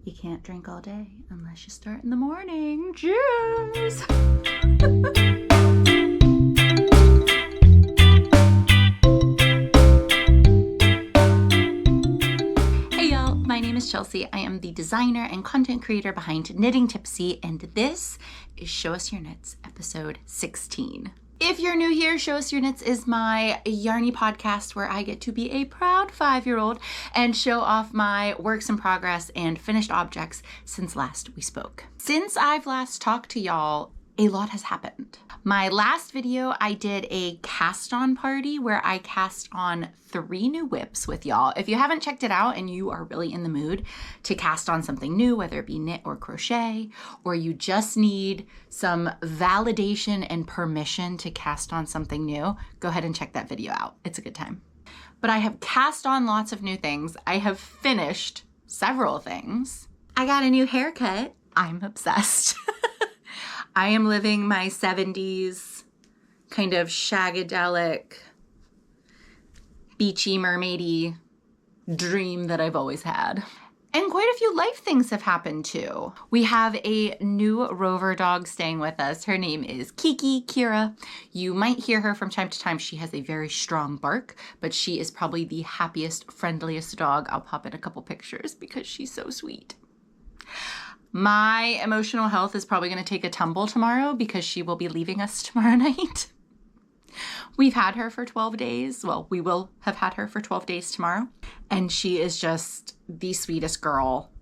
You can't drink all day unless you start in the morning. Cheers! Hey y'all, my name is Chelsea. I am the designer and content creator behind Knitting Tipsy, and this is Show Us Your Knits, episode 16. If you're new here, Show Us Your Knits is my yarny podcast where I get to be a proud 5-year-old and show off my works in progress and finished objects since last we spoke. Since I've last talked to y'all, a lot has happened. My last video, I did a cast on party where I cast on 3 new whips with y'all. If you haven't checked it out and you are really in the mood to cast on something new, whether it be knit or crochet, or you just need some validation and permission to cast on something new, go ahead and check that video out. It's a good time. But I have cast on lots of new things. I have finished several things. I got a new haircut. I'm obsessed. I am living my 70s kind of shagadelic, beachy, mermaidy dream that I've always had. And quite a few life things have happened too. We have a new rover dog staying with us. Her name is Kira. You might hear her from time to time. She has a very strong bark, but she is probably the happiest, friendliest dog. I'll pop in a couple pictures because she's so sweet. My emotional health is probably going to take a tumble tomorrow because she will be leaving us tomorrow night. We've had her for 12 days. Well, we will have had her for 12 days tomorrow. And she is just the sweetest girl.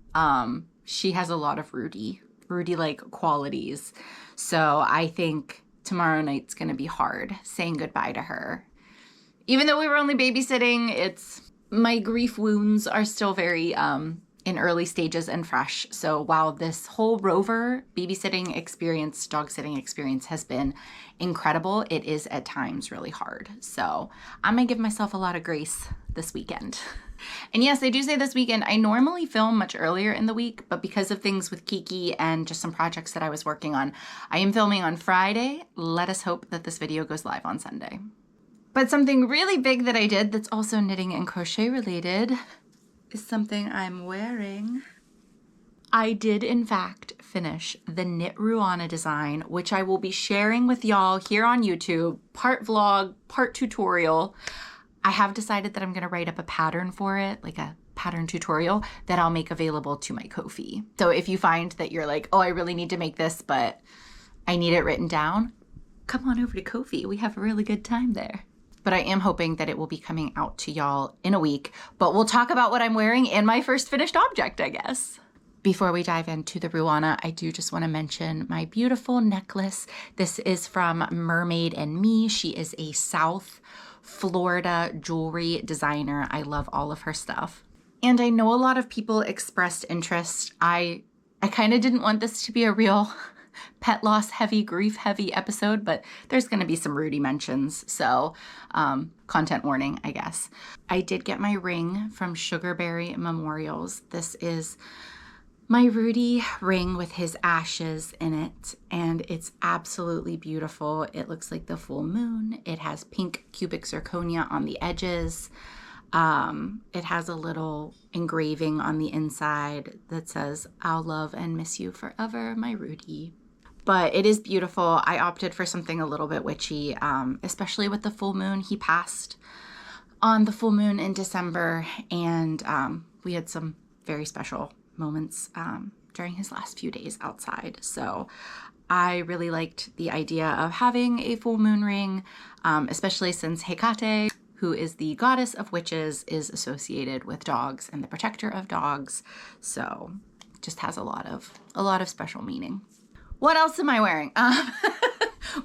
She has a lot of Rudy-like qualities. So I think tomorrow night's going to be hard saying goodbye to her. Even though we were only babysitting, my grief wounds are still very in early stages and fresh. So while this whole rover babysitting experience, dog sitting experience has been incredible, it is at times really hard. So I'm gonna give myself a lot of grace this weekend. And yes, I do say this weekend. I normally film much earlier in the week, but because of things with Kiki and just some projects that I was working on, I am filming on Friday. Let us hope that this video goes live on Sunday. But something really big that I did that's also knitting and crochet related is something I'm wearing. I did in fact finish the Knit Ruana design, which I will be sharing with y'all here on YouTube, part vlog, part tutorial. I have decided that I'm gonna write up a pattern for it, like a pattern tutorial that I'll make available to my Ko-fi. So if you find that you're like, oh, I really need to make this, but I need it written down, come on over to Ko-fi. We have a really good time there. But I am hoping that it will be coming out to y'all in a week. But we'll talk about what I'm wearing in my first finished object, I guess. Before we dive into the Ruana, I do just want to mention my beautiful necklace. This is from Mermaid and Me. She is a South Florida jewelry designer. I love all of her stuff. And I know a lot of people expressed interest. I kind of didn't want this to be a real pet loss heavy, grief heavy episode, but there's going to be some Rudy mentions, so content warning, I guess. I did get my ring from Sugarberry Memorials. This is my Rudy ring with his ashes in it, and it's absolutely beautiful. It looks like the full moon. It has pink cubic zirconia on the edges. It has a little engraving on the inside that says, "I'll love and miss you forever, my Rudy." But it is beautiful. I opted for something a little bit witchy, especially with the full moon. He passed on the full moon in December, and we had some very special moments during his last few days outside. So I really liked the idea of having a full moon ring, especially since Hecate, who is the goddess of witches, is associated with dogs and the protector of dogs. So it just has a lot of special meaning. What else am I wearing?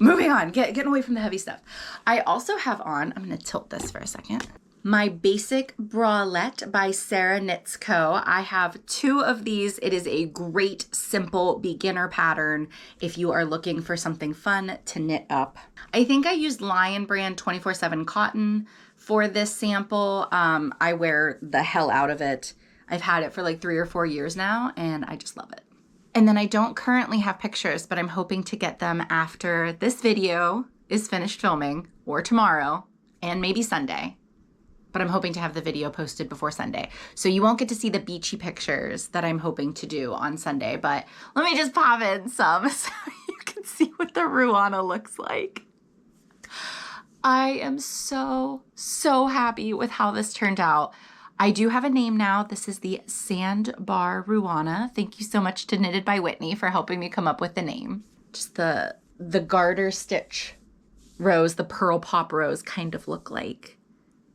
Moving on, getting away from the heavy stuff. I also have on, I'm gonna tilt this for a second, my basic bralette by Sarah Knits Co. I have 2 of these. It is a great, simple beginner pattern if you are looking for something fun to knit up. I think I used Lion Brand 24/7 cotton for this sample. I wear the hell out of it. I've had it for like 3 or 4 years now, and I just love it. And then I don't currently have pictures, but I'm hoping to get them after this video is finished filming, or tomorrow, and maybe Sunday. But but I'm hoping to have the video posted before Sunday. So you won't get to see the beachy pictures that I'm hoping to do on Sunday, but let me just pop in some so you can see what the Ruana looks like. I am so happy with how this turned out. I do have a name now. This is the Sandbar Ruana. Thank you so much to Knitted by Whitney for helping me come up with the name. Just the garter stitch rows, the pearl pop rows kind of look like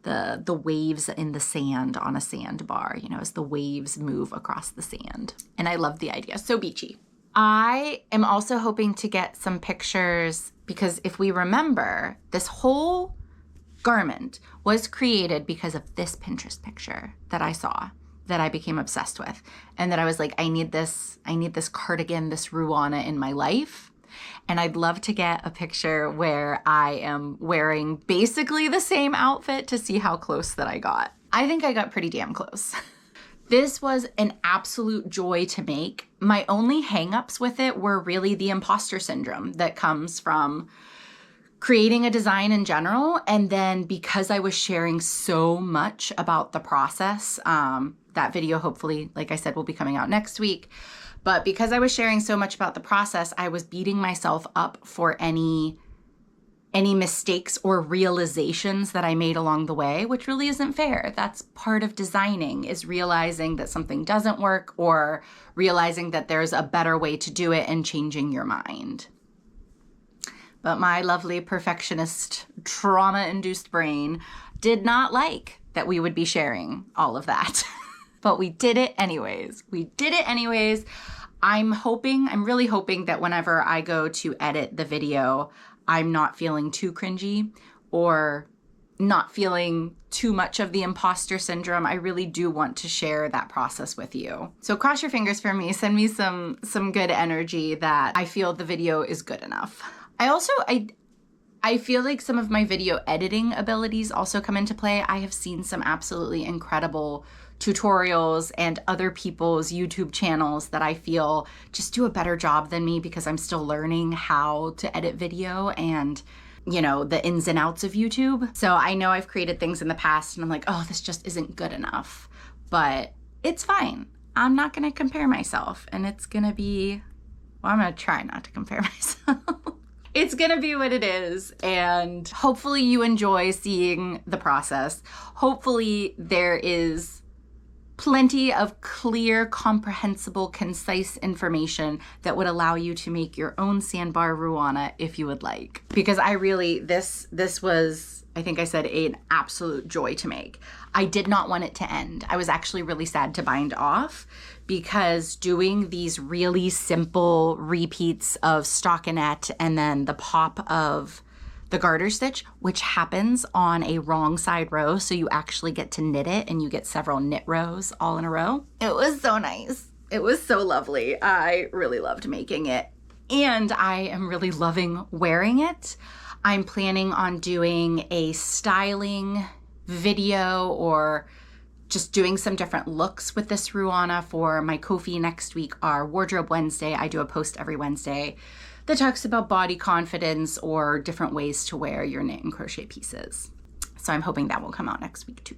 the waves in the sand on a sandbar, you know, as the waves move across the sand. And I love the idea. So beachy. I am also hoping to get some pictures because if we remember, this whole garment was created because of this Pinterest picture that I saw that I became obsessed with. And that I was like, I need this cardigan, this Ruana in my life. And I'd love to get a picture where I am wearing basically the same outfit to see how close that I got. I think I got pretty damn close. This was an absolute joy to make. My only hangups with it were really the imposter syndrome that comes from creating a design in general. And then because I was sharing so much about the process, that video hopefully, like I said, will be coming out next week. But because I was sharing so much about the process, I was beating myself up for any mistakes or realizations that I made along the way, which really isn't fair. That's part of designing, is realizing that something doesn't work or realizing that there's a better way to do it and changing your mind. But my lovely perfectionist, trauma-induced brain did not like that we would be sharing all of that. But we did it anyways. I'm really hoping that whenever I go to edit the video, I'm not feeling too cringy or not feeling too much of the imposter syndrome. I really do want to share that process with you. So cross your fingers for me. Send me some good energy that I feel the video is good enough. I feel like some of my video editing abilities also come into play. I have seen some absolutely incredible tutorials and other people's YouTube channels that I feel just do a better job than me because I'm still learning how to edit video and, you know, the ins and outs of YouTube. So I know I've created things in the past and I'm like, oh, this just isn't good enough, but it's fine. I'm not going to compare myself and it's going to be, well, I'm going to try not to compare myself. It's gonna be what it is, and hopefully you enjoy seeing the process. Hopefully there is plenty of clear, comprehensible, concise information that would allow you to make your own sandbar Ruana if you would like. Because I really, this was, I think I said, an absolute joy to make. I did not want it to end. I was actually really sad to bind off because doing these really simple repeats of stockinette and then the pop of the garter stitch, which happens on a wrong side row, so you actually get to knit it and you get several knit rows all in a row. It was so nice. It was so lovely. I really loved making it and I am really loving wearing it. I'm planning on doing a styling video or just doing some different looks with this Ruana for my Ko-fi next week, our Wardrobe Wednesday. I do a post every Wednesday that talks about body confidence or different ways to wear your knit and crochet pieces. So I'm hoping that will come out next week too.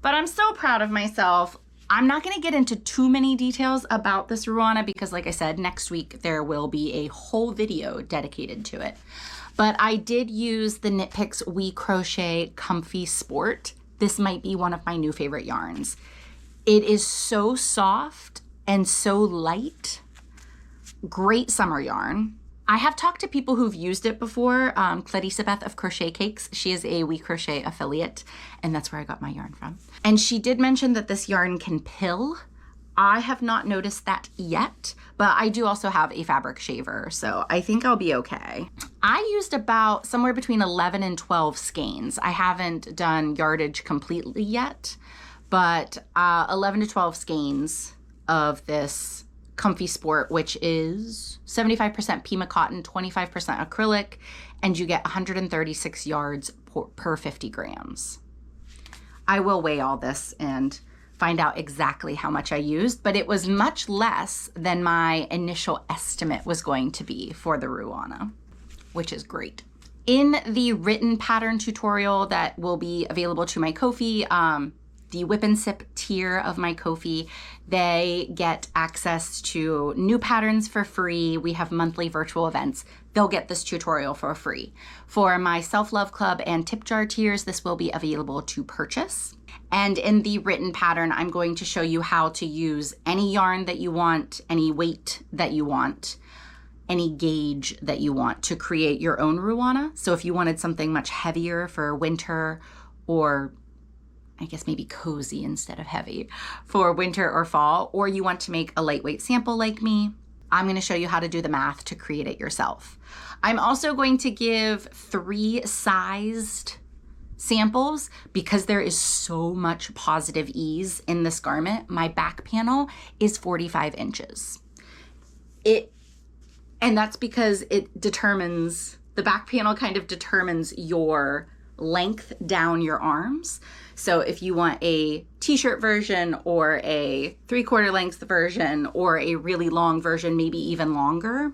But I'm so proud of myself. I'm not gonna get into too many details about this Ruana because like I said, next week there will be a whole video dedicated to it. But I did use the Knit Picks We Crochet Comfy Sport. This might be one of my new favorite yarns. It is so soft and so light. Great summer yarn. I have talked to people who've used it before. Clarisabeth of Crochet Cakes, she is a We Crochet affiliate, and that's where I got my yarn from. And she did mention that this yarn can pill. I have not noticed that yet, but I do also have a fabric shaver, so I think I'll be okay. I used about somewhere between 11 and 12 skeins. I haven't done yardage completely yet, but 11 to 12 skeins of this Comfy Sport, which is 75% Pima cotton, 25% acrylic, and you get 136 yards per 50 grams. I will weigh all this and find out exactly how much I used, but it was much less than my initial estimate was going to be for the Ruana, which is great. In the written pattern tutorial that will be available to my Ko-fi, the Whip and Sip tier of my Ko-fi, they get access to new patterns for free. We have monthly virtual events. They'll get this tutorial for free. For my Self-Love Club and Tip Jar tiers, this will be available to purchase. And in the written pattern, I'm going to show you how to use any yarn that you want, any weight that you want, any gauge that you want to create your own Ruana. So if you wanted something much heavier for winter, or I guess maybe cozy instead of heavy for winter or fall, or you want to make a lightweight sample like me, I'm going to show you how to do the math to create it yourself. I'm also going to give 3 sized samples because there is so much positive ease in this garment. My back panel is 45 inches. And that's because it determines, the back panel kind of determines your length down your arms. So if you want a t-shirt version or a 3/4 length version or a really long version, maybe even longer,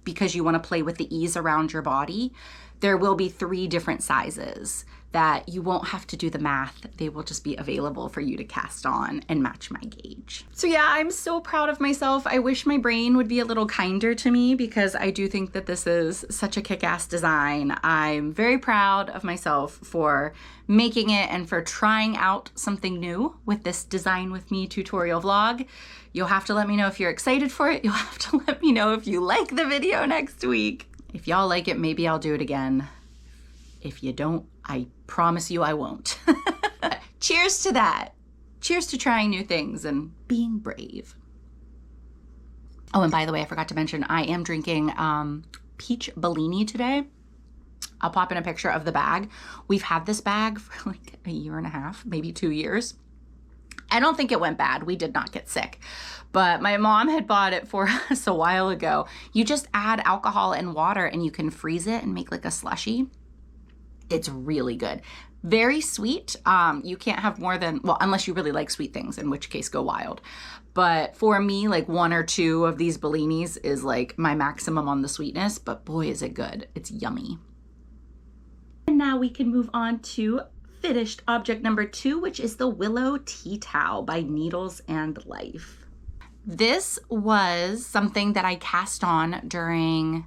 because you want to play with the ease around your body, there will be 3 different sizes that you won't have to do the math. They will just be available for you to cast on and match my gauge. So yeah, I'm so proud of myself. I wish my brain would be a little kinder to me because I do think that this is such a kick-ass design. I'm very proud of myself for making it and for trying out something new with this Design With Me tutorial vlog. You'll have to let me know if you're excited for it. You'll have to let me know if you like the video next week. If y'all like it, maybe I'll do it again. If you don't, I promise you I won't. Cheers to that. Cheers to trying new things and being brave. Oh, and by the way, I forgot to mention, I am drinking peach Bellini today. I'll pop in a picture of the bag. We've had this bag for like a year and a half, maybe 2 years. I don't think it went bad. We did not get sick, but my mom had bought it for us a while ago. You just add alcohol and water and you can freeze it and make like a slushie. It's really good. Very sweet. You can't have more than, well, unless you really like sweet things, in which case go wild. But for me, like 1 or 2 of these Bellinis is like my maximum on the sweetness, but boy, is it good. It's yummy. And now we can move on to finished object number 2, which is the Willow Tea Towel by Needles and Life. This was something that I cast on during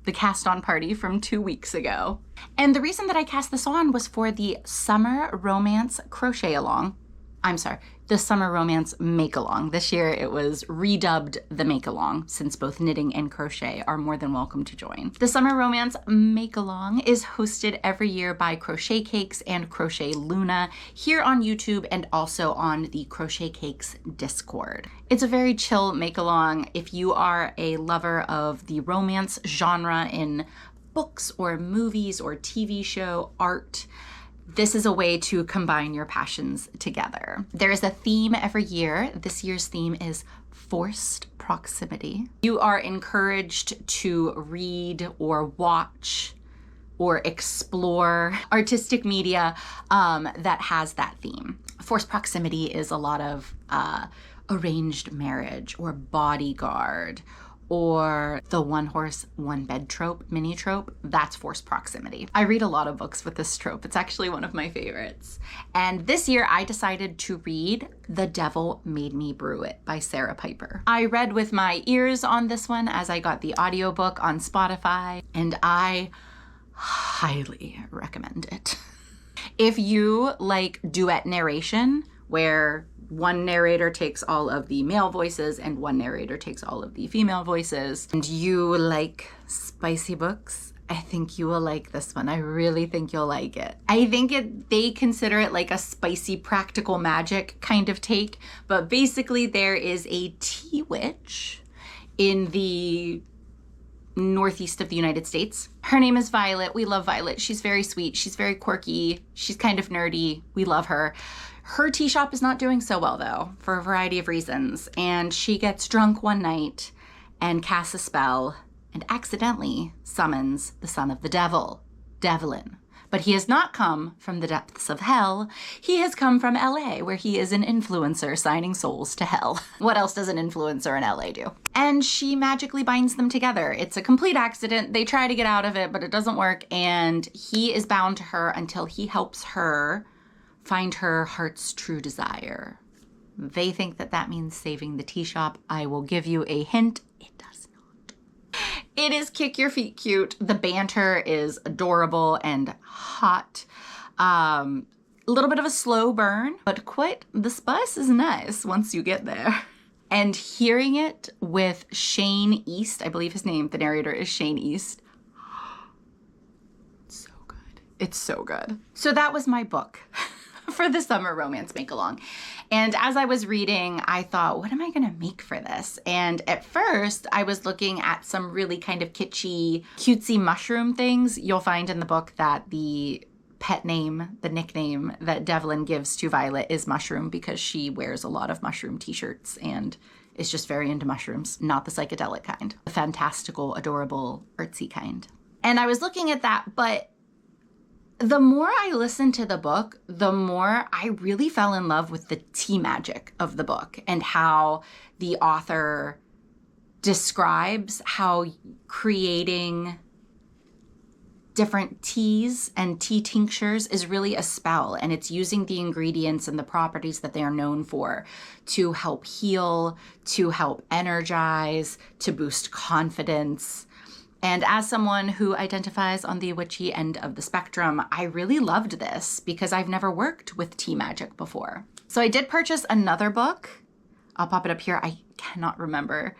the cast on party from 2 weeks ago. And the reason that I cast this on was for the Summer Romance Crochet Along. I'm sorry, the Summer Romance Makealong. This year it was redubbed the Makealong, since both knitting and crochet are more than welcome to join. The Summer Romance Makealong is hosted every year by Crochet Cakes and Crochet Luna here on YouTube and also on the Crochet Cakes Discord. It's a very chill Makealong. If you are a lover of the romance genre in books or movies or TV show, art, this is a way to combine your passions together. There is a theme every year. This year's theme is forced proximity. You are encouraged to read or watch or explore artistic media that has that theme. Forced proximity is a lot of arranged marriage or bodyguard or the one horse, one bed trope, mini trope. That's forced proximity. I read a lot of books with this trope. It's actually one of my favorites. And this year I decided to read The Devil Made Me Brew It by Sarah Piper. I read with my ears on this one as I got the audiobook on Spotify, and I highly recommend it. If you like duet narration, where one narrator takes all of the male voices and one narrator takes all of the female voices, and you like spicy books, I think you will like this one. I really think you'll like it. I think they consider it like a spicy practical magic kind of take, but basically there is a tea witch in the northeast of the United States. Her name is Violet. We love Violet. She's very sweet. She's very quirky. She's kind of nerdy. We love her. Her tea shop is not doing so well though, for a variety of reasons. And she gets drunk one night and casts a spell and accidentally summons the son of the devil, Devlin, But he has not come from the depths of hell. He has come from LA, where he is an influencer signing souls to hell. What else does an influencer in LA do? And she magically binds them together. It's a complete accident. They try to get out of it, but it doesn't work. And he is bound to her until he helps her find her heart's true desire. They think that that means saving the tea shop. I will give you a hint. It does not. It is kick your feet cute. The banter is adorable and hot. A little bit of a slow burn, but quite the spice is nice once you get there. And hearing it with Shane East, I believe his name, the narrator is Shane East. It's so good. It's so good. So that was my book for the summer romance Makealong. And as I was reading, I thought, what am I gonna make for this? And at first I was looking at some really kind of kitschy, cutesy mushroom things. You'll find in the book that the pet name, the nickname that Devlin gives to Violet is Mushroom because she wears a lot of mushroom t-shirts and is just very into mushrooms, not the psychedelic kind, the fantastical, adorable, artsy kind. And I was looking at that, but the more I listened to the book, the more I really fell in love with the tea magic of the book and how the author describes how creating different teas and tea tinctures is really a spell, and it's using the ingredients and the properties that they are known for to help heal, to help energize, to boost confidence. And as someone who identifies on the witchy end of the spectrum, I really loved this because I've never worked with tea magic before. So I did purchase another book. I'll pop it up here. I cannot remember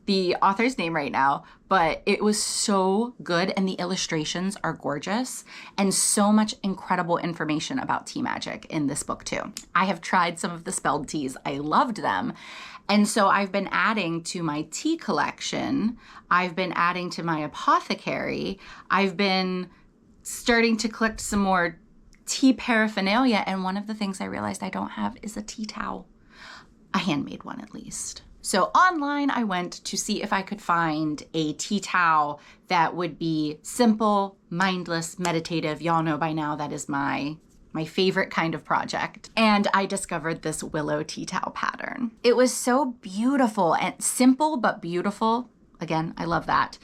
the author's name right now, but it was so good and the illustrations are gorgeous and so much incredible information about tea magic in this book too. I have tried some of the spelled teas. I loved them. And so I've been adding to my tea collection. I've been adding to my apothecary. I've been starting to collect some more tea paraphernalia. And one of the things I realized I don't have is a tea towel, a handmade one at least. So online, I went to see if I could find a tea towel that would be simple, mindless, meditative. Y'all know by now that is my favorite kind of project. And I discovered this Willow Tea Towel pattern. It was so beautiful and simple, but beautiful. Again, I love that.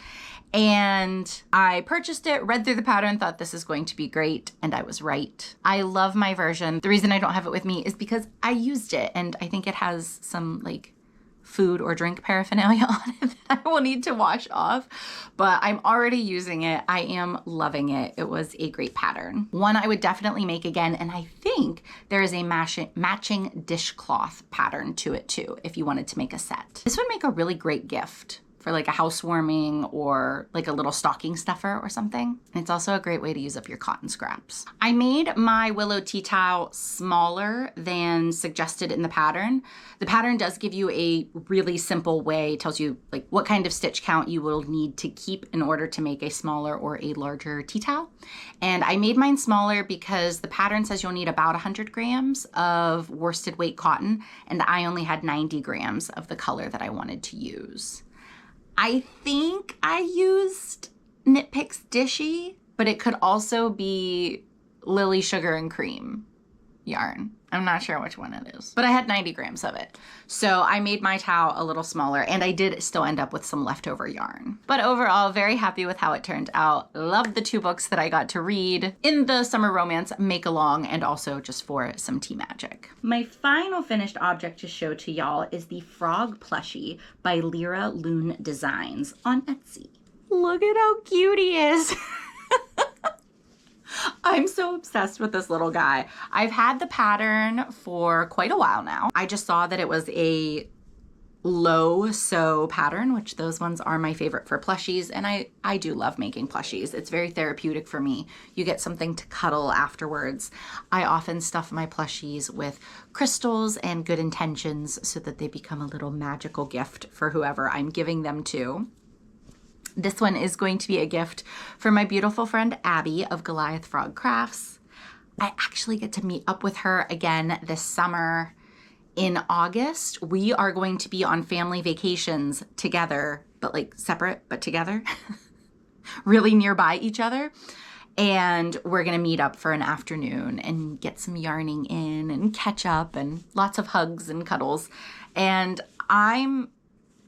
And I purchased it, read through the pattern, thought this is going to be great, and I was right. I love my version. The reason I don't have it with me is because I used it, and I think it has some like food or drink paraphernalia on it that I will need to wash off, but I'm already using it. I am loving it. It was a great pattern. One I would definitely make again, and I think there is a matching dishcloth pattern to it too, if you wanted to make a set. This would make a really great gift for like a housewarming or like a little stocking stuffer or something. And it's also a great way to use up your cotton scraps. I made my Willow Tea Towel smaller than suggested in the pattern. The pattern does give you a really simple way, tells you like what kind of stitch count you will need to keep in order to make a smaller or a larger tea towel. And I made mine smaller because the pattern says you'll need about 100 grams of worsted weight cotton, and I only had 90 grams of the color that I wanted to use. I think I used Knit Picks Dishy, but it could also be Lily Sugar and Cream yarn. I'm not sure which one it is, but I had 90 grams of it. So I made my towel a little smaller, and I did still end up with some leftover yarn. But overall, very happy with how it turned out. Loved the two books that I got to read in the summer romance Makealong, and also just for some tea magic. My final finished object to show to y'all is the Frog Plushie by Lyra Loon Designs on Etsy. Look at how cute he is. I'm so obsessed with this little guy. I've had the pattern for quite a while now. I just saw that it was a low sew pattern, which those ones are my favorite for plushies. And I do love making plushies. It's very therapeutic for me. You get something to cuddle afterwards. I often stuff my plushies with crystals and good intentions so that they become a little magical gift for whoever I'm giving them to. This one is going to be a gift for my beautiful friend Abby of Goliath Frog Crafts. I actually get to meet up with her again this summer in August. We are going to be on family vacations together, but like separate, but together, really nearby each other. And we're gonna meet up for an afternoon and get some yarning in and catch up and lots of hugs and cuddles. And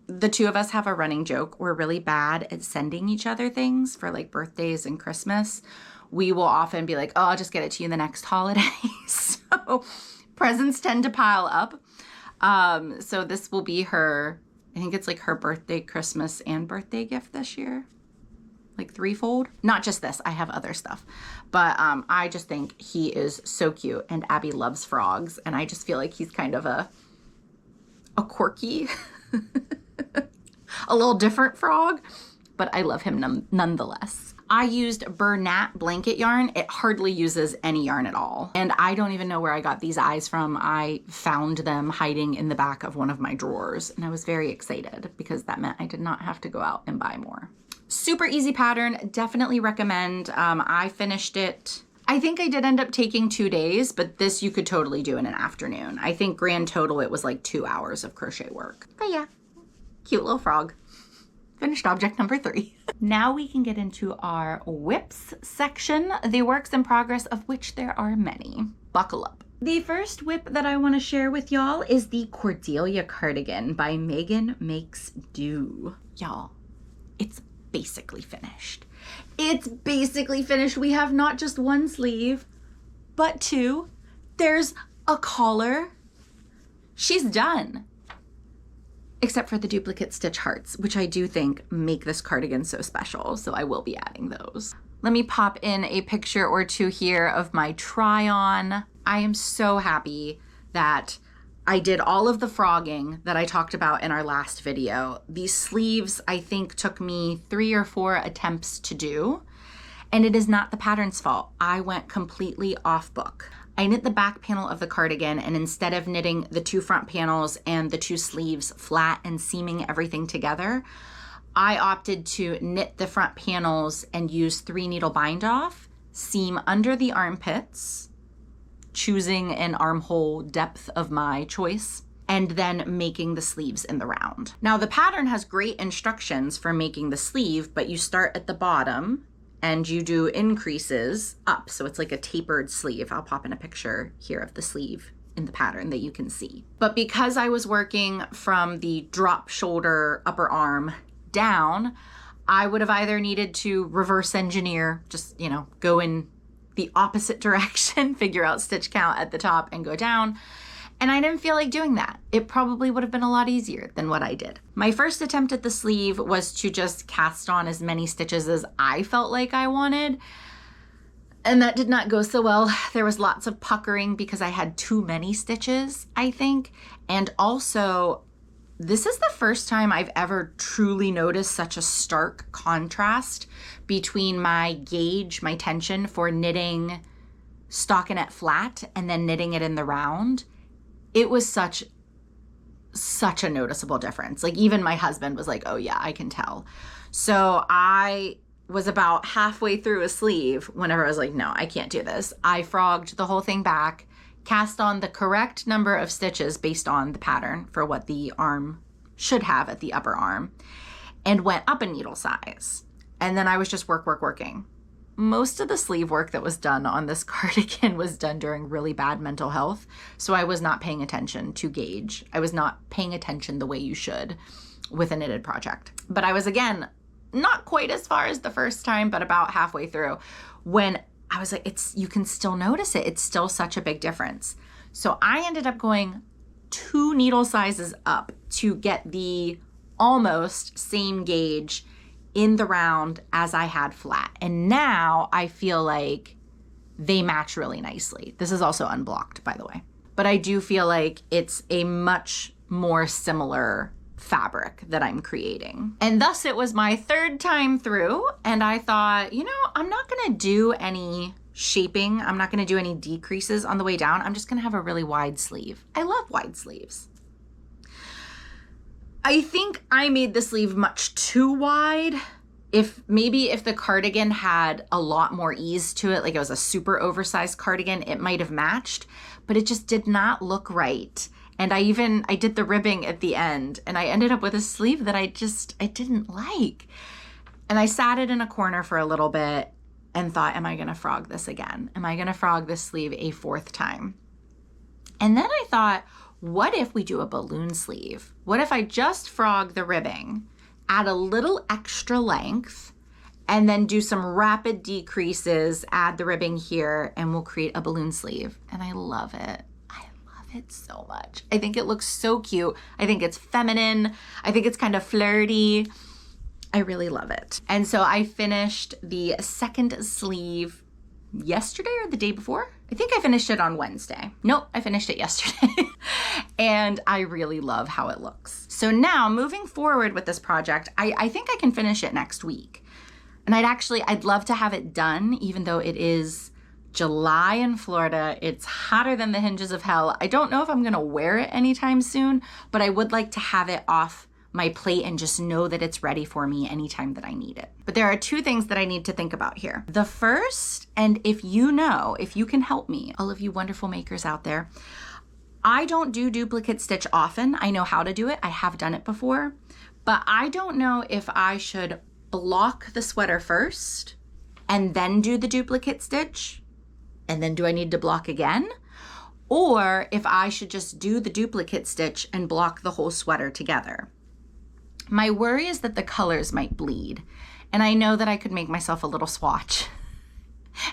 the two of us have a running joke. We're really bad at sending each other things for like birthdays and Christmas. We will often be like, oh, I'll just get it to you the next holiday. So presents tend to pile up. So this will be I think it's like her birthday, Christmas, and birthday gift this year. Like threefold. Not just this, I have other stuff. But I just think he is so cute, and Abby loves frogs, and I just feel like he's kind of a quirky, a little different frog, but I love him nonetheless. I used Bernat blanket yarn. It hardly uses any yarn at all. And I don't even know where I got these eyes from. I found them hiding in the back of one of my drawers, and I was very excited because that meant I did not have to go out and buy more. Super easy pattern, definitely recommend. I finished it. I think I did end up taking 2 days, but this you could totally do in an afternoon. I think grand total it was like 2 hours of crochet work. But yeah, cute little frog. Finished object number 3. Now we can get into our whips section, the works in progress of which there are many. Buckle up. The first whip that I want to share with y'all is the Cordelia Cardigan by Meghan Makes Do. Y'all, it's basically finished. It's basically finished. We have not just one sleeve, but 2. There's a collar. She's done. Except for the duplicate stitch hearts, which I do think make this cardigan so special. So I will be adding those. Let me pop in a picture or 2 here of my try on. I am so happy that I did all of the frogging that I talked about in our last video. These sleeves, I think, took me 3 or 4 attempts to do, and it is not the pattern's fault. I went completely off book. I knit the back panel of the cardigan, and instead of knitting the 2 front panels and the 2 sleeves flat and seaming everything together, I opted to knit the front panels and use 3 needle bind off, seam under the armpits, choosing an armhole depth of my choice, and then making the sleeves in the round. Now the pattern has great instructions for making the sleeve, but you start at the bottom and you do increases up. So it's like a tapered sleeve. I'll pop in a picture here of the sleeve in the pattern that you can see. But because I was working from the drop shoulder upper arm down, I would have either needed to reverse engineer, just, go in the opposite direction, figure out stitch count at the top and go down. And I didn't feel like doing that. It probably would have been a lot easier than what I did. My first attempt at the sleeve was to just cast on as many stitches as I felt like I wanted. And that did not go so well. There was lots of puckering because I had too many stitches, I think. And also, this is the first time I've ever truly noticed such a stark contrast between my gauge, my tension for knitting stockinette flat and then knitting it in the round. It was such a noticeable difference. Like even my husband was like, oh yeah, I can tell. So I was about halfway through a sleeve whenever I was like, no, I can't do this. I frogged the whole thing back, cast on the correct number of stitches based on the pattern for what the arm should have at the upper arm, and went up a needle size. And then I was just working. Most of the sleeve work that was done on this cardigan was done during really bad mental health. So I was not paying attention to gauge. I was not paying attention the way you should with a knitted project. But I was, again, not quite as far as the first time, but about halfway through when I was like, you can still notice it. It's still such a big difference. So I ended up going 2 needle sizes up to get the almost same gauge in the round as I had flat. And now I feel like they match really nicely. This is also unblocked, by the way. But I do feel like it's a much more similar fabric that I'm creating. And thus it was my 3rd time through, and I thought, I'm not gonna do any shaping. I'm not gonna do any decreases on the way down. I'm just gonna have a really wide sleeve. I love wide sleeves. I think I made the sleeve much too wide. If the cardigan had a lot more ease to it, like it was a super oversized cardigan, it might have matched, but it just did not look right. And I did the ribbing at the end, and I ended up with a sleeve that I didn't like. And I sat it in a corner for a little bit, and thought, am I gonna frog this again? Am I gonna frog this sleeve a fourth time? And then I thought, what if we do a balloon sleeve? What if I just frog the ribbing, add a little extra length, and then do some rapid decreases, add the ribbing here, and we'll create a balloon sleeve. And I love it. I love it so much. I think it looks so cute. I think it's feminine. I think it's kind of flirty. I really love it. And so I finished the second sleeve yesterday or the day before. I think I finished it on Wednesday. Nope, I finished it yesterday. And I really love how it looks. So now moving forward with this project, I think I can finish it next week. And I'd love to have it done, even though it is July in Florida. It's hotter than the hinges of hell. I don't know if I'm gonna wear it anytime soon, but I would like to have it off my plate and just know that it's ready for me anytime that I need it. But there are two things that I need to think about here. The first, and if you can help me, all of you wonderful makers out there, I don't do duplicate stitch often. I know how to do it. I have done it before, but I don't know if I should block the sweater first and then do the duplicate stitch. And then do I need to block again? Or if I should just do the duplicate stitch and block the whole sweater together. My worry is that the colors might bleed, and I know that I could make myself a little swatch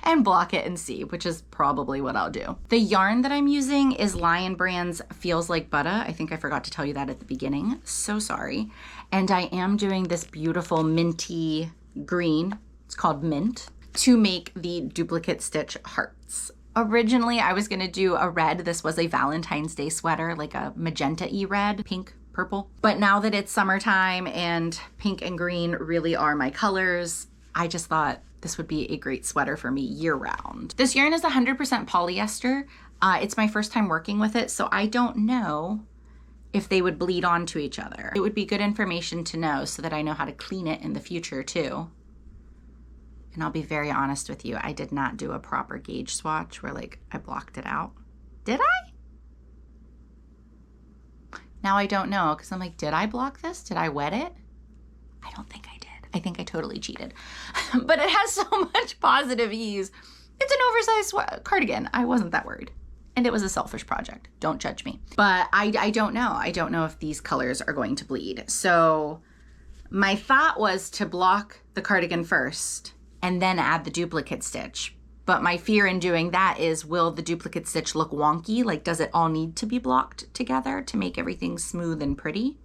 and block it and see, which is probably what I'll do. The yarn that I'm using is Lion Brand's Feels Like Butta. I think I forgot to tell you that at the beginning. So sorry. And I am doing this beautiful minty green, it's called Mint, to make the duplicate stitch hearts. Originally, I was gonna do a red. This was a Valentine's Day sweater, like a magenta-y red, pink, purple. But now that it's summertime and pink and green really are my colors, I just thought this would be a great sweater for me year round. This yarn is 100% polyester. It's my first time working with it, so I don't know if they would bleed onto each other. It would be good information to know so that I know how to clean it in the future too. And I'll be very honest with you, I did not do a proper gauge swatch where I blocked it out. Did I? Now I don't know, because I'm like, did I block this? Did I wet it? I don't think I did. I think I totally cheated. But it has so much positive ease. It's an oversized cardigan. I wasn't that worried. And it was a selfish project. Don't judge me. But I don't know. I don't know if these colors are going to bleed. So my thought was to block the cardigan first and then add the duplicate stitch. But my fear in doing that is, will the duplicate stitch look wonky? Like, does it all need to be blocked together to make everything smooth and pretty?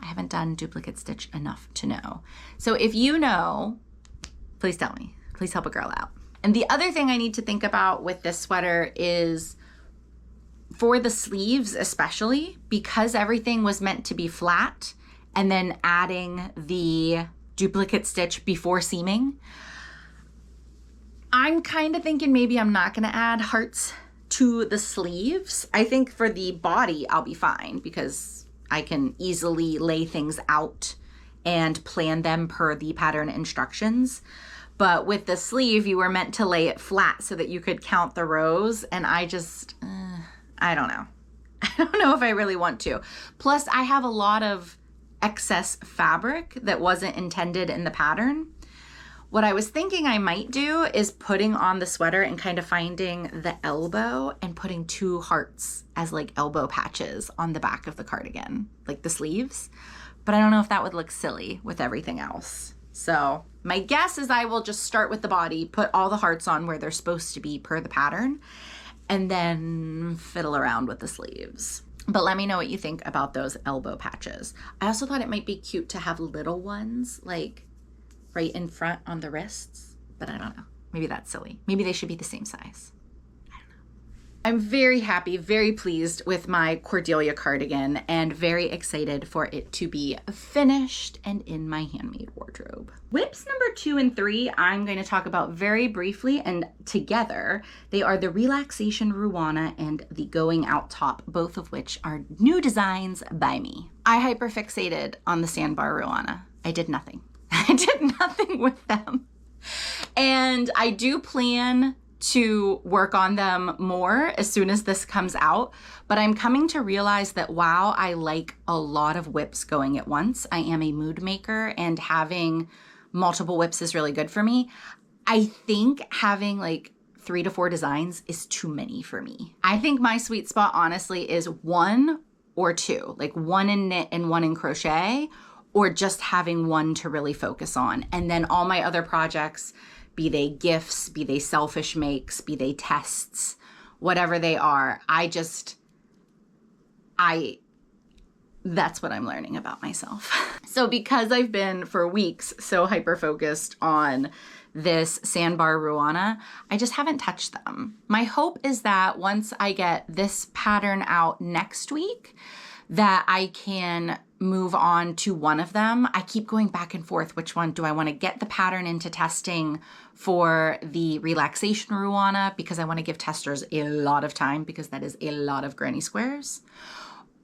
I haven't done duplicate stitch enough to know. So if you know, please tell me. Please help a girl out. And the other thing I need to think about with this sweater is for the sleeves especially, because everything was meant to be flat and then adding the duplicate stitch before seaming, I'm kind of thinking maybe I'm not gonna add hearts to the sleeves. I think for the body, I'll be fine because I can easily lay things out and plan them per the pattern instructions. But with the sleeve, you were meant to lay it flat so that you could count the rows. And I just, I don't know. I don't know if I really want to. Plus, I have a lot of excess fabric that wasn't intended in the pattern. What I was thinking I might do is putting on the sweater and kind of finding the elbow and putting two hearts as like elbow patches on the back of the cardigan, like the sleeves. But I don't know if that would look silly with everything else. So my guess is I will just start with the body, put all the hearts on where they're supposed to be per the pattern, and then fiddle around with the sleeves. But let me know what you think about those elbow patches. I also thought it might be cute to have little ones like right in front on the wrists, but I don't know. Maybe that's silly. Maybe they should be the same size. I don't know. I'm very happy, very pleased with my Cordelia cardigan and very excited for it to be finished and in my handmade wardrobe. Whips number 2 and 3, I'm going to talk about very briefly and together. They are the Relaxation Ruana and the Going Out top, both of which are new designs by me. I hyperfixated on the Sandbar Ruana. I did nothing. I did nothing with them. And I do plan to work on them more as soon as this comes out, but I'm coming to realize that while I like a lot of whips going at once, I am a mood maker and having multiple whips is really good for me. I think having like 3 to 4 designs is too many for me. I think my sweet spot, honestly, is 1 or 2, like 1 in knit and 1 in crochet, or just having 1 to really focus on. And then all my other projects, be they gifts, be they selfish makes, be they tests, whatever they are, that's what I'm learning about myself. So because I've been for weeks so hyper-focused on this Sandbar Ruana, I just haven't touched them. My hope is that once I get this pattern out next week, that I can move on to one of them. I keep going back and forth. Which one do I want to get the pattern into testing for the Relaxation Ruana, because I want to give testers a lot of time, because that is a lot of granny squares?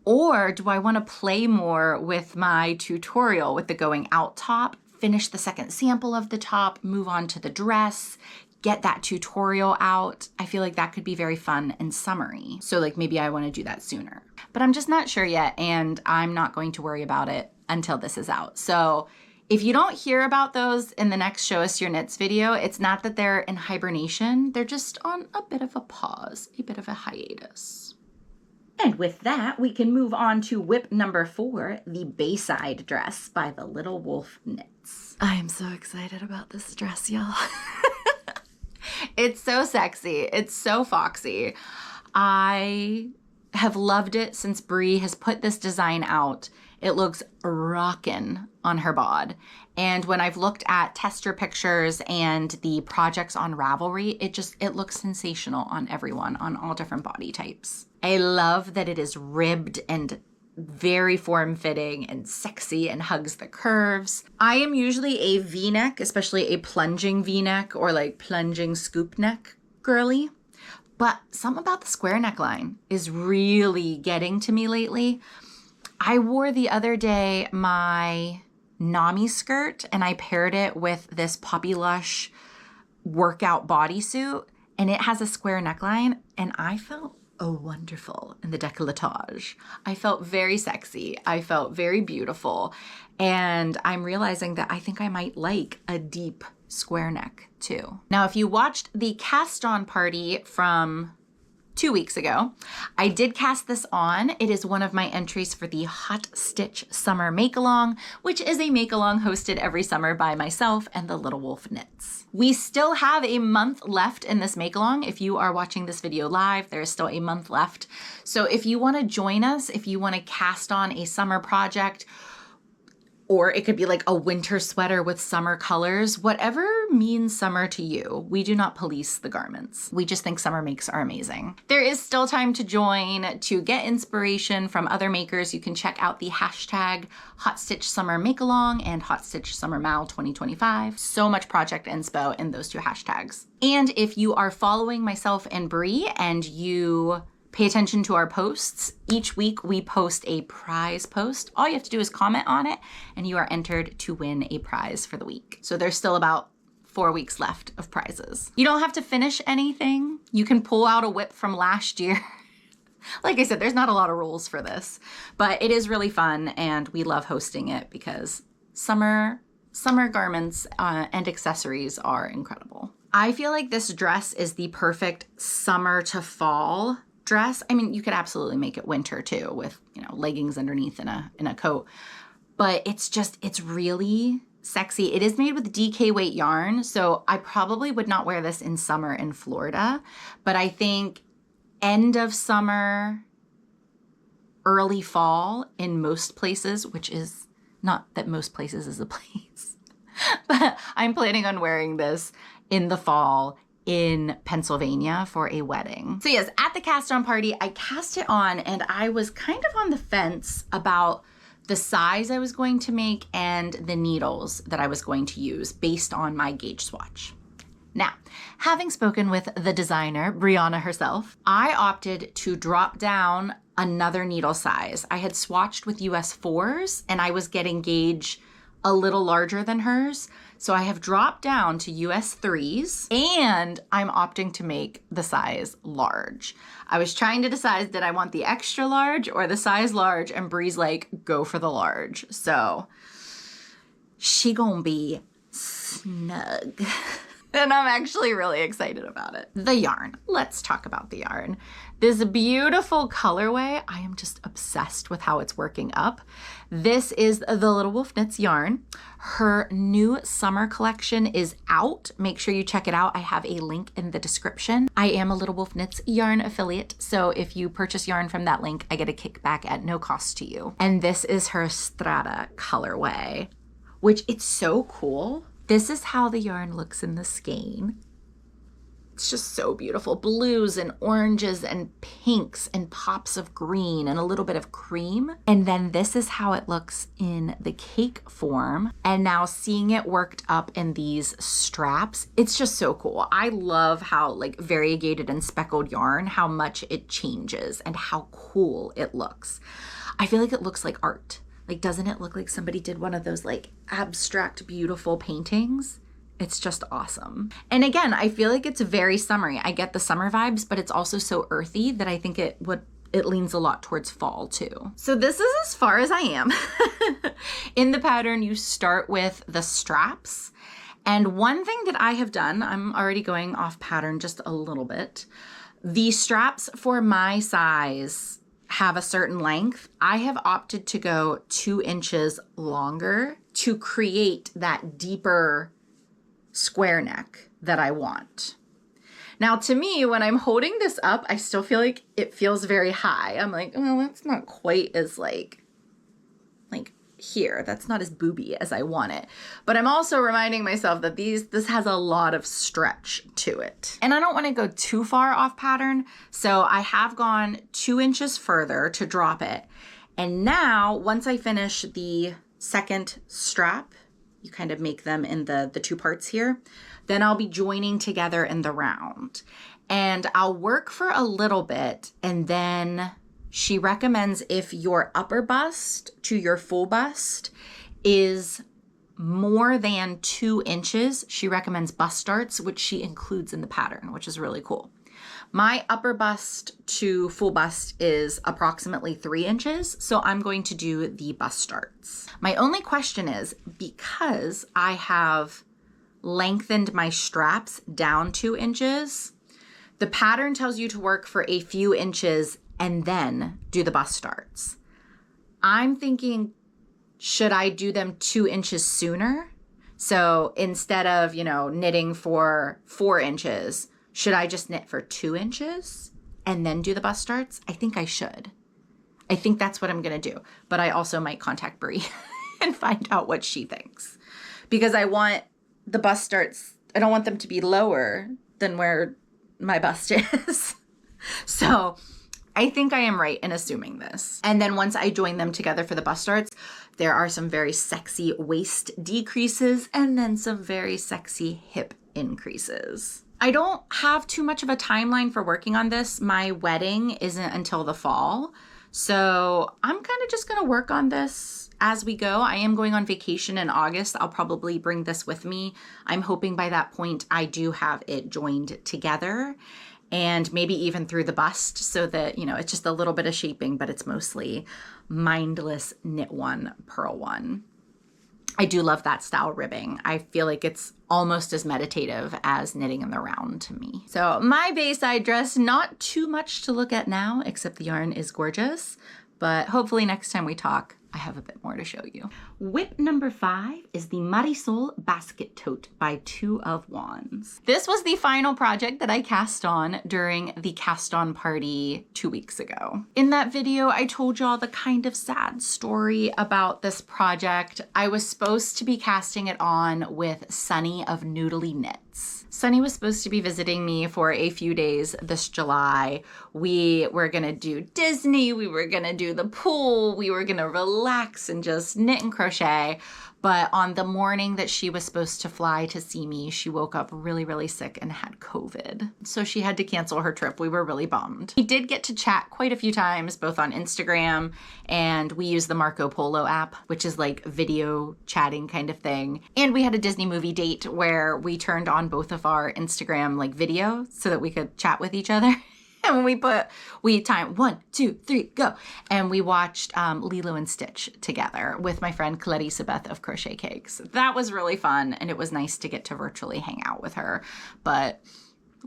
Or do I want to play more with my tutorial with the going out top, finish the second sample of the top, move on to the dress, get that tutorial out? I feel like that could be very fun and summery. So like maybe I want to do that sooner, but I'm just not sure yet. And I'm not going to worry about it until this is out. So if you don't hear about those in the next Show Us Your Knits video, it's not that they're in hibernation. They're just on a bit of a pause, a bit of a hiatus. And with that, we can move on to whip number 4, the Bayside Dress by the Little Wolf Knits. I am so excited about this dress, y'all. It's so sexy. It's so foxy. I have loved it since Bree has put this design out. It looks rockin' on her bod. And when I've looked at tester pictures and the projects on Ravelry, it looks sensational on everyone, on all different body types. I love that it is ribbed and very form-fitting and sexy and hugs the curves. I am usually a V-neck, especially a plunging V-neck or like plunging scoop neck girly. But something about the square neckline is really getting to me lately. I wore the other day my Nami skirt and I paired it with this Puppy Lush workout bodysuit, and it has a square neckline, and I felt wonderful in the décolletage. I felt very sexy. I felt very beautiful. And I'm realizing that I think I might like a deep square neck too. Now, if you watched the cast on party from 2 weeks ago, I did cast this on. It is one of my entries for the Hot Stitch Summer Makealong, which is a Makealong hosted every summer by myself and the Little Wolf Knits. We still have a month left in this Makealong. If you are watching this video live, there is still a month left. So if you want to join us, if you want to cast on a summer project, or it could be like a winter sweater with summer colors, whatever means summer to you. We do not police the garments. We just think summer makes are amazing. There is still time to join. To get inspiration from other makers, you can check out the hashtag Hot Stitch Summer Makealong and Hot Stitch Summer Mal 2025. So much project inspo in those 2 hashtags. And if you are following myself and Bree and you pay attention to our posts, each week we post a prize post. All you have to do is comment on it and you are entered to win a prize for the week. So there's still about 4 weeks left of prizes. You don't have to finish anything. You can pull out a whip from last year. Like I said, there's not a lot of rules for this, but it is really fun and we love hosting it because summer garments and accessories are incredible. I feel like this dress is the perfect summer to fall dress. I mean, you could absolutely make it winter too with, leggings underneath in a coat, but it's really sexy. It is made with DK weight yarn, so I probably would not wear this in summer in Florida, but I think end of summer, early fall in most places, which is not that most places is a place, but I'm planning on wearing this in the fall in Pennsylvania for a wedding. So yes, at the cast on party, I cast it on and I was kind of on the fence about the size I was going to make and the needles that I was going to use based on my gauge swatch. Now, having spoken with the designer, Brianna herself, I opted to drop down another needle size. I had swatched with US 4s and I was getting gauge a little larger than hers. So I have dropped down to US 3s and I'm opting to make the size large. I was trying to decide, did I want the extra large or the size large? And Bree's like, go for the large. So she gonna be snug. And I'm actually really excited about it. The yarn. Let's talk about the yarn. This beautiful colorway. I am just obsessed with how it's working up. This is the Little Wolf Knits yarn. Her new summer collection is out. Make sure you check it out. I have a link in the description. I am a Little Wolf Knits yarn affiliate, so if you purchase yarn from that link, I get a kickback at no cost to you. And this is her Strata colorway, which it's so cool. This is how the yarn looks in the skein. It's just so beautiful. Blues and oranges and pinks and pops of green and a little bit of cream. And then this is how it looks in the cake form. And now seeing it worked up in these straps, it's just so cool. I love how like variegated and speckled yarn, how much it changes and how cool it looks. I feel like it looks like art. Like, doesn't it look like somebody did one of those like abstract, beautiful paintings? It's just awesome. And again, I feel like it's very summery. I get the summer vibes, but it's also so earthy that I think it leans a lot towards fall too. So this is as far as I am. In the pattern, you start with the straps. And one thing that I have done, I'm already going off pattern just a little bit. The straps for my size have a certain length. I have opted to go 2 inches longer to create that deeper square neck that I want. Now, to me, when I'm holding this up, I still feel like it feels very high. I'm like, well, that's not quite as like here. That's not as booby as I want it. But I'm also reminding myself that this has a lot of stretch to it. And I don't want to go too far off pattern. So I have gone 2 inches further to drop it. And now, once I finish the second strap, you kind of make them in the 2 parts here, then I'll be joining together in the round. And I'll work for a little bit, and then she recommends if your upper bust to your full bust is more than 2 inches, she recommends bust darts, which she includes in the pattern, which is really cool. My upper bust to full bust is approximately 3 inches, so I'm going to do the bust darts. My only question is, because I have lengthened my straps down 2 inches, the pattern tells you to work for a few inches and then do the bust darts. I'm thinking, should I do them 2 inches sooner? So instead of, knitting for 4 inches, should I just knit for 2 inches and then do the bust darts? I think I should. I think that's what I'm going to do. But I also might contact Bree and find out what she thinks. Because I want the bust darts, I don't want them to be lower than where my bust is. So I think I am right in assuming this. And then once I join them together for the bust darts, there are some very sexy waist decreases and then some very sexy hip increases. I don't have too much of a timeline for working on this. My wedding isn't until the fall. So I'm kind of just going to work on this as we go. I am going on vacation in August. I'll probably bring this with me. I'm hoping by that point I do have it joined together and maybe even through the bust so that, it's just a little bit of shaping, but it's mostly mindless knit one, purl one. I do love that style ribbing. I feel like it's almost as meditative as knitting in the round to me. So my Bayside dress, not too much to look at now, except the yarn is gorgeous, but hopefully next time we talk, I have a bit more to show you. Whip number 5 is the Marisol Basket Tote by 2 of Wands. This was the final project that I cast on during the cast on party 2 weeks ago. In that video, I told y'all the kind of sad story about this project. I was supposed to be casting it on with Sunny of Noodly Knits. Sunny was supposed to be visiting me for a few days this July. We were gonna do Disney, we were gonna do the pool, we were gonna relax and just knit and crochet. But on the morning that she was supposed to fly to see me, she woke up really, really sick and had COVID. So she had to cancel her trip. We were really bummed. We did get to chat quite a few times, both on Instagram, and we use the Marco Polo app, which is like video chatting kind of thing. And we had a Disney movie date where we turned on both of our Instagram video so that we could chat with each other. And we timed 1, 2, 3, go. And we watched Lilo and Stitch together with my friend Clarissa Beth of Crochet Cakes. That was really fun, and it was nice to get to virtually hang out with her. But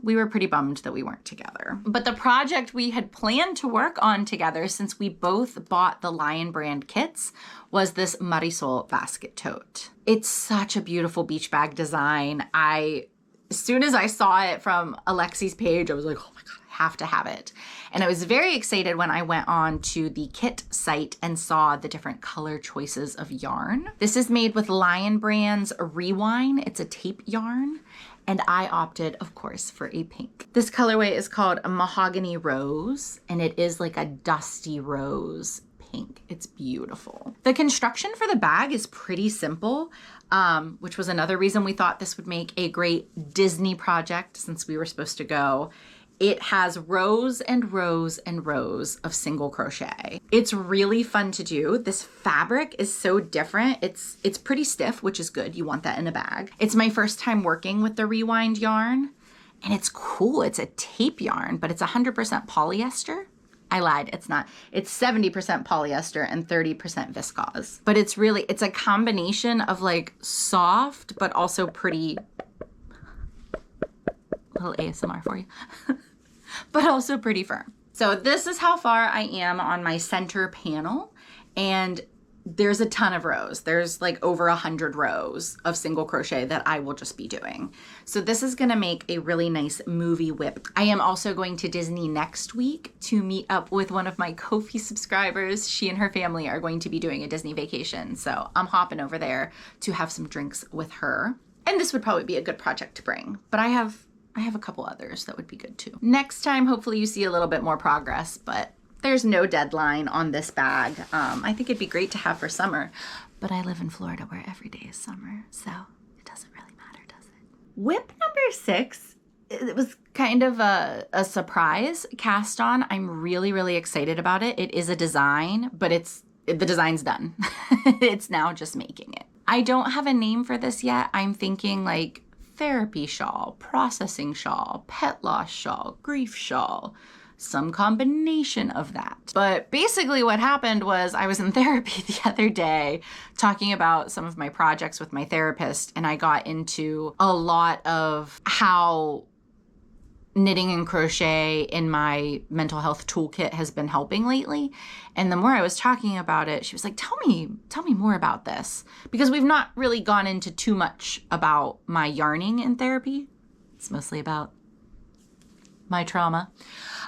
we were pretty bummed that we weren't together. But the project we had planned to work on together, since we both bought the Lion brand kits, was this Marisol basket tote. It's such a beautiful beach bag design. As soon as I saw it from Alexi's page, I was like, oh my God, I have to have it. And I was very excited when I went on to the kit site and saw the different color choices of yarn. This is made with Lion brand's Rewind. It's a tape yarn. And I opted, of course, for a pink. This colorway is called a Mahogany Rose, and it is like a dusty rose pink. It's beautiful. The construction for the bag is pretty simple, which was another reason we thought this would make a great Disney project since we were supposed to go. It has rows and rows and rows of single crochet. It's really fun to do. This fabric is so different. It's pretty stiff, which is good. You want that in a bag. It's my first time working with the Rewind yarn, and it's cool. It's a tape yarn, but it's 100% polyester. I lied, it's not. It's 70% polyester and 30% viscose. But it's a combination of like soft, but also pretty, little ASMR for you, but also pretty firm. So this is how far I am on my center panel, and there's a ton of rows. There's like over 100 rows of single crochet that I will just be doing. So this is gonna make a really nice movie whip. I am also going to Disney next week to meet up with one of my Ko-fi subscribers. She and her family are going to be doing a Disney vacation. So I'm hopping over there to have some drinks with her. And this would probably be a good project to bring, but I have a couple others that would be good too. Next time, hopefully you see a little bit more progress, but there's no deadline on this bag. I think it'd be great to have for summer, but I live in Florida where every day is summer, so it doesn't really matter, does it? Whip number 6, it was kind of a surprise cast on. I'm really, really excited about it. It is a design, but the design's done. It's now just making it. I don't have a name for this yet. I'm thinking like therapy shawl, processing shawl, pet loss shawl, grief shawl, some combination of that. But basically what happened was I was in therapy the other day talking about some of my projects with my therapist, and I got into a lot of how knitting and crochet in my mental health toolkit has been helping lately. And the more I was talking about it, she was like, tell me more about this, because we've not really gone into too much about my yarning in therapy. It's mostly about my trauma.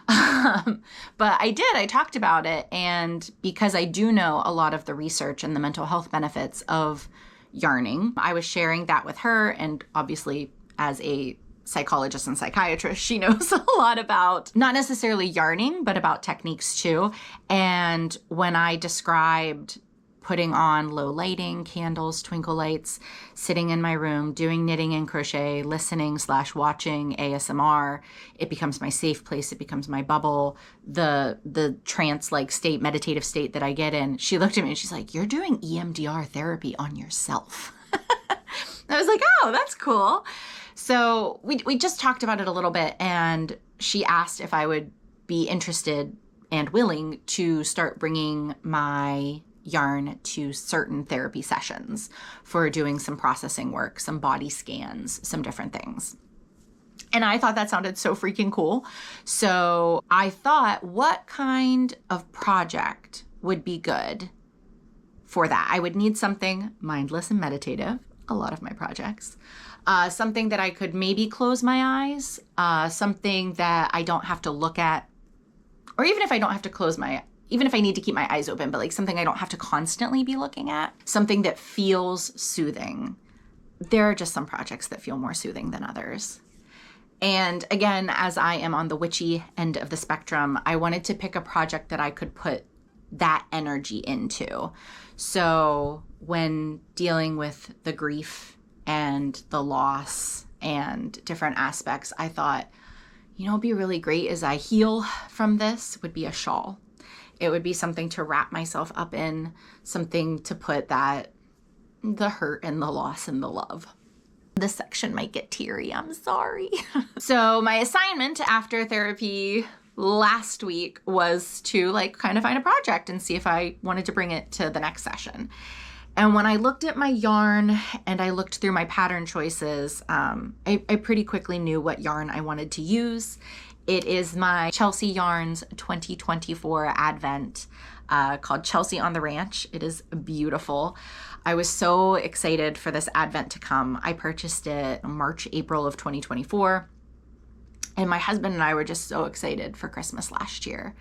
But I talked about it. And because I do know a lot of the research and the mental health benefits of yarning, I was sharing that with her. And obviously as a psychologist and psychiatrist, she knows a lot about not necessarily yarning, but about techniques too. And when I described putting on low lighting, candles, twinkle lights, sitting in my room, doing knitting and crochet, listening/watching ASMR, it becomes my safe place. It becomes my bubble, the trance-like state, meditative state that I get in. She looked at me and she's like, you're doing EMDR therapy on yourself. I was like, oh, that's cool. So we just talked about it a little bit, and she asked if I would be interested and willing to start bringing my yarn to certain therapy sessions for doing some processing work, some body scans, some different things. And I thought that sounded so freaking cool. So I thought, what kind of project would be good for that? I would need something mindless and meditative, a lot of my projects. Something that I could maybe close my eyes, something that I don't have to look at, or even if I don't have to even if I need to keep my eyes open, but like something I don't have to constantly be looking at, something that feels soothing. There are just some projects that feel more soothing than others. And again, as I am on the witchy end of the spectrum, I wanted to pick a project that I could put that energy into. So when dealing with the grief and the loss and different aspects, I thought, what'd be really great as I heal from this would be a shawl. It would be something to wrap myself up in, something to put the hurt and the loss and the love. This section might get teary, I'm sorry. So my assignment after therapy last week was to like kind of find a project and see if I wanted to bring it to the next session. And when I looked at my yarn and I looked through my pattern choices, I pretty quickly knew what yarn I wanted to use. It is my Chelsea Yarns 2024 Advent called Chelsea on the Ranch. It is beautiful. I was so excited for this Advent to come. I purchased it March, April of 2024. And my husband and I were just so excited for Christmas last year.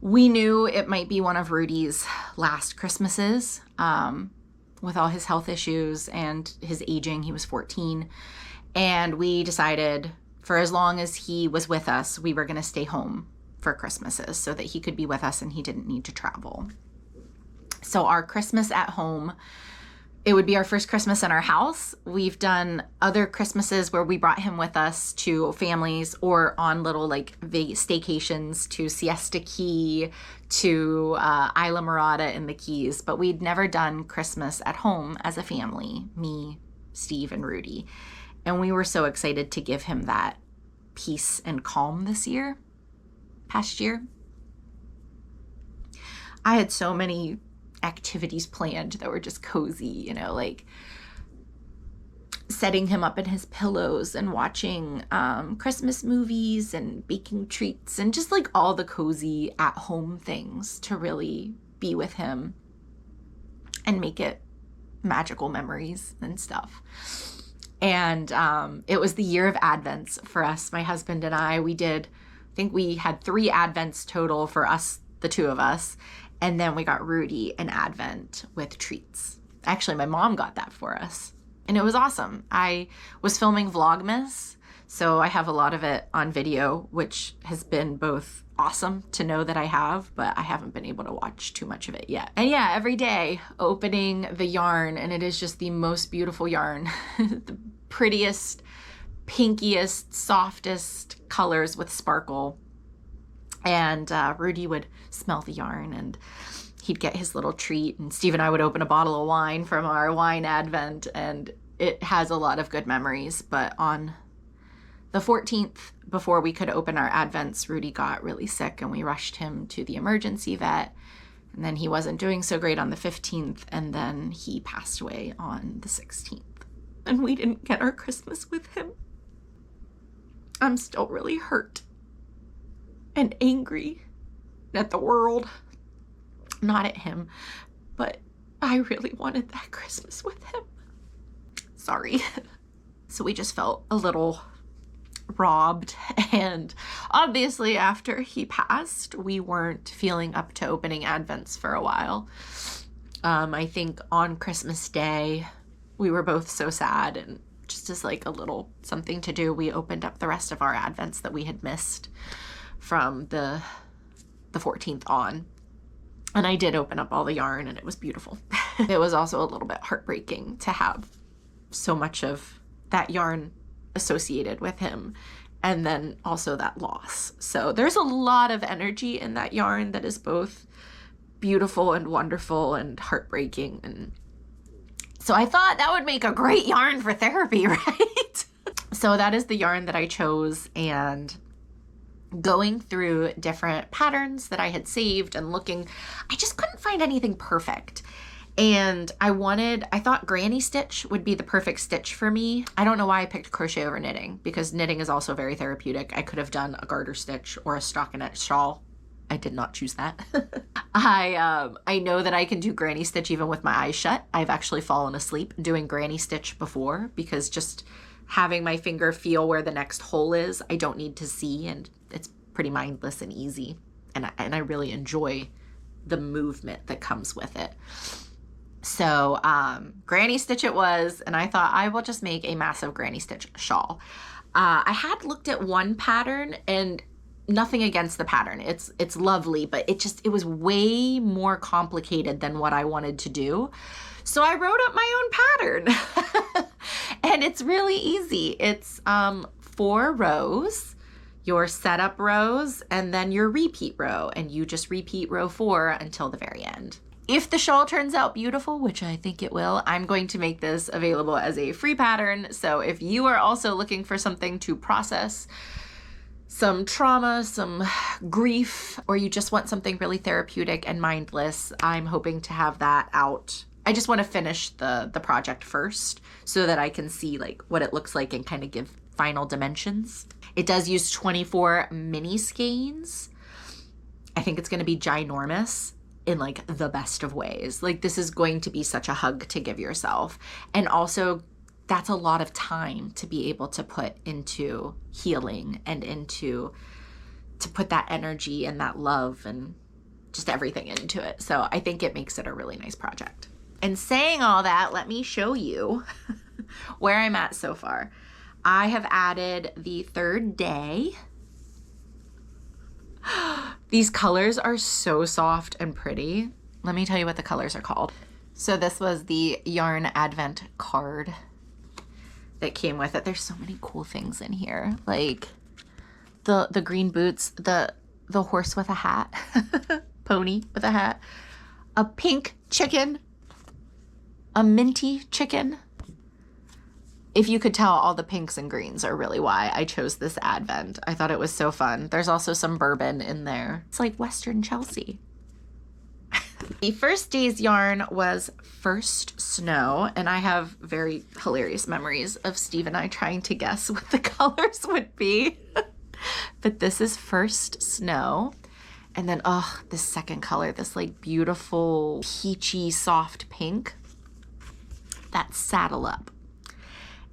We knew it might be one of Rudy's last Christmases with all his health issues and his aging. He was 14. And we decided for as long as he was with us, we were going to stay home for Christmases so that he could be with us and he didn't need to travel. So our Christmas at home, it would be our first Christmas in our house. We've done other Christmases where we brought him with us to families or on little like staycations to Siesta Key, to Isla Morada in the Keys, but we'd never done Christmas at home as a family, me, Steve, and Rudy. And we were so excited to give him that peace and calm this past year. I had so many activities planned that were just cozy, like setting him up in his pillows and watching Christmas movies and baking treats and just like all the cozy at-home things to really be with him and make it magical memories and stuff. And it was the year of Advents for us, my husband and I. I think we had 3 Advents total for us, the 2 of us. And then we got Rudy an Advent with treats. Actually, my mom got that for us. And it was awesome. I was filming Vlogmas, so I have a lot of it on video, which has been both awesome to know that I have, but I haven't been able to watch too much of it yet. And yeah, every day opening the yarn, and it is just the most beautiful yarn. The prettiest, pinkiest, softest colors with sparkle. And Rudy would smell the yarn and he'd get his little treat. And Steve and I would open a bottle of wine from our wine Advent. And it has a lot of good memories. But on the 14th, before we could open our Advents, Rudy got really sick and we rushed him to the emergency vet. And then he wasn't doing so great on the 15th. And then he passed away on the 16th. And we didn't get our Christmas with him. I'm still really hurt and angry at the world, not at him, but I really wanted that Christmas with him. Sorry. So we just felt a little robbed, and obviously after he passed, we weren't feeling up to opening Advents for a while. I think on Christmas Day, we were both so sad, and just as like a little something to do, we opened up the rest of our Advents that we had missed from the 14th on. And I did open up all the yarn and it was beautiful. It was also a little bit heartbreaking to have so much of that yarn associated with him and then also that loss. So there's a lot of energy in that yarn that is both beautiful and wonderful and heartbreaking. And so I thought that would make a great yarn for therapy, right? So that is the yarn that I chose, and going through different patterns that I had saved and looking, I just couldn't find anything perfect. And I thought granny stitch would be the perfect stitch for me. I don't know why I picked crochet over knitting, because knitting is also very therapeutic. I could have done a garter stitch or a stockinette shawl. I did not choose that. I know that I can do granny stitch even with my eyes shut. I've actually fallen asleep doing granny stitch before, because just having my finger feel where the next hole is, I don't need to see, and it's pretty mindless and easy. And I really enjoy the movement that comes with it. So granny stitch it was, and I thought I will just make a massive granny stitch shawl. I had looked at one pattern, and nothing against the pattern. It's lovely, but it was way more complicated than what I wanted to do. So I wrote up my own pattern. And it's really easy. It's 4 rows, your setup rows, and then your repeat row, and you just repeat row 4 until the very end. If the shawl turns out beautiful, which I think it will, I'm going to make this available as a free pattern. So if you are also looking for something to process some trauma, some grief, or you just want something really therapeutic and mindless, I'm hoping to have that out. I just want to finish the project first so that I can see like what it looks like and kind of give final dimensions. It does use 24 mini skeins. I think it's going to be ginormous in like the best of ways. Like this is going to be such a hug to give yourself. And also that's a lot of time to be able to put into healing and to put that energy and that love and just everything into it. So I think it makes it a really nice project. And saying all that, let me show you where I'm at so far. I have added the third day. These colors are so soft and pretty. Let me tell you what the colors are called. So this was the yarn advent card that came with it. There's so many cool things in here, like the green boots, the horse with a hat, pony with a hat, a pink chicken, a minty chicken. If you could tell, all the pinks and greens are really why I chose this advent. I thought it was so fun. There's also some bourbon in there. It's like Western Chelsea. The first day's yarn was First Snow, and I have very hilarious memories of Steve and I trying to guess what the colors would be. But this is First Snow. And then, oh, this second color, this like beautiful peachy soft pink. That's Saddle Up.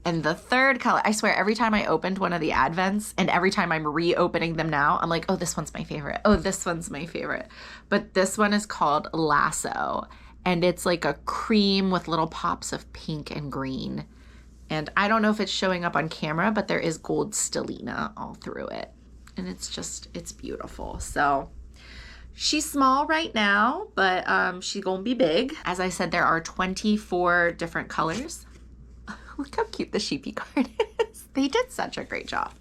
And the third color, I swear, every time I opened one of the advents and every time I'm reopening them now, I'm like, oh, this one's my favorite. Oh, this one's my favorite. But this one is called Lasso, and it's like a cream with little pops of pink and green. And I don't know if it's showing up on camera, but there is gold stellina all through it. And it's just, it's beautiful. So she's small right now, but she's gonna be big. As I said, there are 24 different colors. Look how cute the sheepy card is. They did such a great job.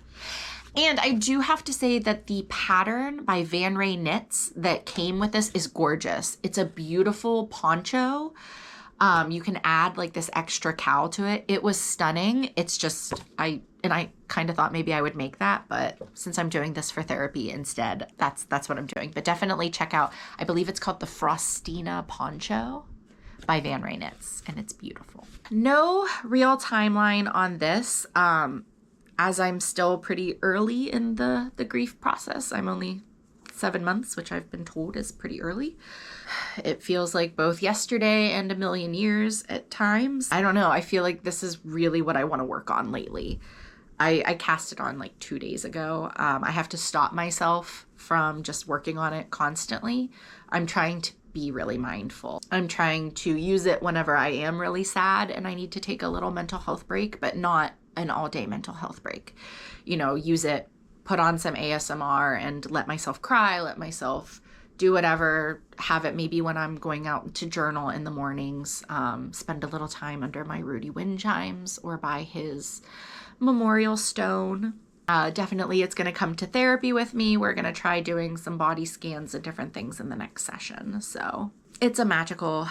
And I do have to say that the pattern by Van Ray Knits that came with this is gorgeous. It's a beautiful poncho. You can add like this extra cowl to it. It was stunning. It's just, I kind of thought maybe I would make that, but since I'm doing this for therapy instead, that's what I'm doing. But definitely check out, I believe it's called the Frostina Poncho by Van Ray Knits, and it's beautiful. No real timeline on this, as I'm still pretty early in the grief process. I'm only 7 months, which I've been told is pretty early. It feels like both yesterday and a million years at times. I don't know. I feel like this is really what I want to work on lately. I cast it on like 2 days ago. I have to stop myself from just working on it constantly. I'm trying to be really mindful. I'm trying to use it whenever I am really sad and I need to take a little mental health break, but not an all-day mental health break. You know, use it, put on some ASMR and let myself cry, let myself do whatever, have it maybe when I'm going out to journal in the mornings, spend a little time under my Rudy wind chimes or by his memorial stone. Definitely it's going to come to therapy with me. We're going to try doing some body scans and different things in the next session. So it's a magical,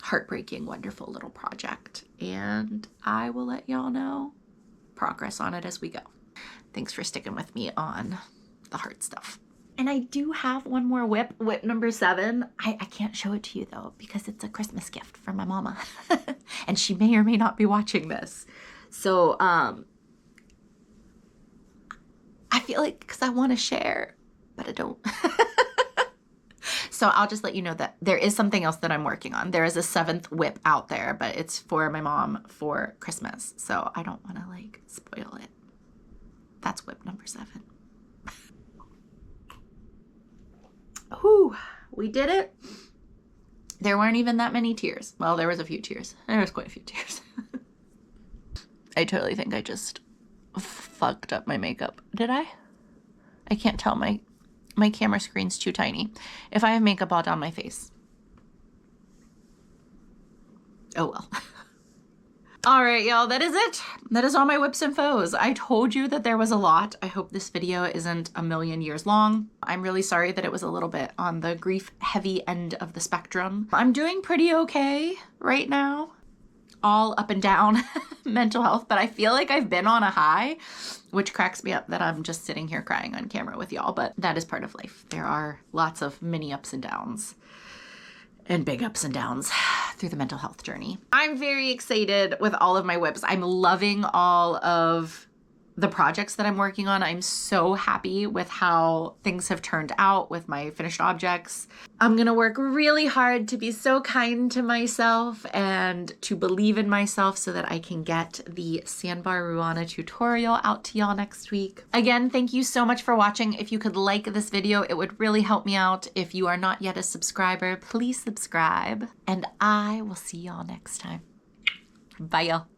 heartbreaking, wonderful little project. And I will let y'all know progress on it as we go. Thanks for sticking with me on the hard stuff. And I do have one more whip number 7. I can't show it to you though, because it's a Christmas gift from my mama. And she may or may not be watching this. So, I feel like, because I want to share, but I don't. So I'll just let you know that there is something else that I'm working on. There is a 7th whip out there, but it's for my mom for Christmas. So I don't want to like spoil it. That's whip number 7. Whew, we did it. There weren't even that many tears. Well, there was a few tears. There was quite a few tears. I totally think I just fucked up my makeup. Did I? I can't tell. My camera screen's too tiny. If I have makeup all down my face. Oh well. All right, y'all, that is it. That is all my whips and foes. I told you that there was a lot. I hope this video isn't a million years long. I'm really sorry that it was a little bit on the grief heavy end of the spectrum. I'm doing pretty okay right now. all up and down mental health, but I feel like I've been on a high, which cracks me up that I'm just sitting here crying on camera with y'all, but that is part of life. There are lots of mini ups and downs and big ups and downs through the mental health journey. I'm very excited with all of my whips. I'm loving all of the projects that I'm working on. I'm so happy with how things have turned out with my finished objects. I'm gonna work really hard to be so kind to myself and to believe in myself so that I can get the Sandbar Ruana tutorial out to y'all next week. Again, thank you so much for watching. If you could like this video, it would really help me out. If you are not yet a subscriber, please subscribe, and I will see y'all next time. Bye, y'all.